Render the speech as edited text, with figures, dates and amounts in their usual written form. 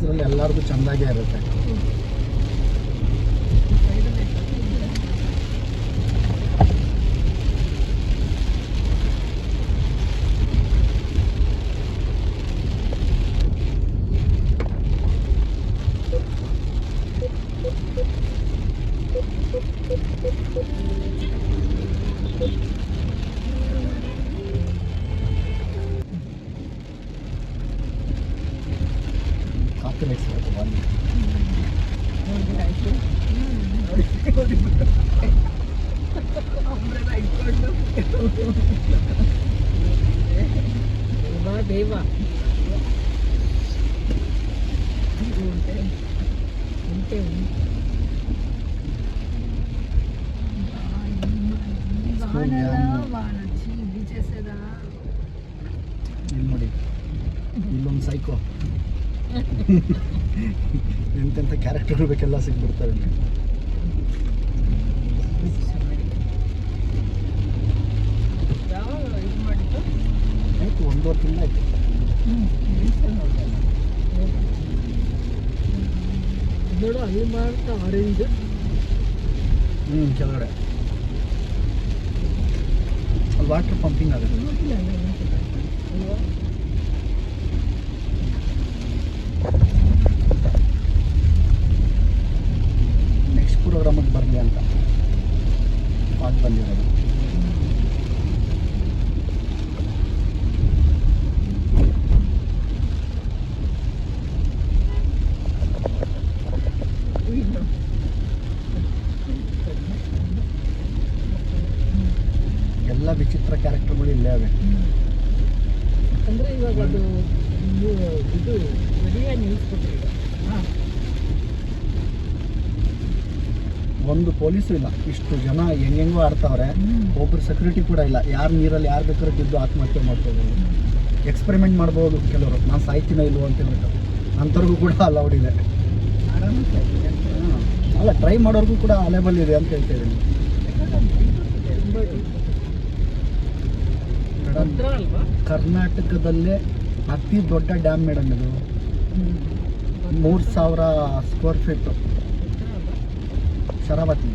ನೋಡೋದ್ರಲ್ಲಿ ಎಲ್ಲರಿಗೂ ಚೆಂದಾಗೇ ಇರುತ್ತೆ. ಕಾಫಿ ಲೈಸ್ಬೇಕು ಬನ್ನಿ. ದೇವ ಇಲ್ಲಿ ನೋಡಿ, ಇಲ್ಲೊಂದು ಸೈಕೋ ಎಂತೆಂಥ ಕ್ಯಾರೆಕ್ಟರ್ ಬೇಕೆಲ್ಲ ಸಿಗ್ಬಿಡ್ತವೆ. ಆಯ್ತು, 1.5 ತಿಂಗಳು ಆಯ್ತು. ನೋಡು ಅಲ್ಲಿ ಮಾಡ್ತಾ ಆರೆಂಜ್ ಕೆಳಗಡೆ ಅಲ್ಲಿ ವಾಟರ್ ಪಂಪಿಂಗ್ ಆಗುತ್ತೆ. ನೆಕ್ಸ್ಟ್ ಪ್ರೋಗ್ರಾಮಿಗೆ ಬರಲಿ ಅಂತ ಪಾಟ್ ಬಂದಿರೋದು. ಎಲ್ಲ ವಿಚಿತ್ರ ಕ್ಯಾರೆಕ್ಟರ್ಗಳು ಇಲ್ಲೇ ಅವೆ. ಅಂದರೆ ಇವಾಗ ಅದು ಇದು ರೆಡಿಯಾಗಿ ನಿಲ್ಲಿಸ್ಬಿಟ್ರಿ. ಒಂದು ಪೊಲೀಸು ಇಲ್ಲ, ಇಷ್ಟು ಜನ ಹೆಂಗೆಂಗೋ ಆಡ್ತಾವ್ರೆ. ಒಬ್ಬರು ಸೆಕ್ಯೂರಿಟಿ ಕೂಡ ಇಲ್ಲ. ಯಾರು ನೀರಲ್ಲಿ ಯಾರು ಬೇಕಾದ್ರೂ ಬಿದ್ದು ಆತ್ಮಹತ್ಯೆ ಮಾಡ್ಕೋಬೋದು, ಎಕ್ಸ್ಪೆರಿಮೆಂಟ್ ಮಾಡ್ಬೋದು ಕೆಲವರು. ನಾನು ಸಾಯ್ತೀನೋ ಇಲ್ವೋ ಅಂತ ಹೇಳ್ಬಿಟ್ಟು ಅಂಥವ್ರಿಗೂ ಕೂಡ ಅಲೌಡ್ ಇದೆ. ಅಲ್ಲ, ಟ್ರೈ ಮಾಡೋರ್ಗೂ ಕೂಡ ಅಲೈಬಲ್ ಇದೆ ಅಂತ ಹೇಳ್ತಾ ಇದ್ದೀನಿ. ಕರ್ನಾಟಕದಲ್ಲೇ ಅತಿ ದೊಡ್ಡ ಡ್ಯಾಮ್ ಮೇಡಮ್ ಇದು. 3000 ಸ್ಕ್ವೇರ್ ಫೀಟು ಶರಾವತಿ.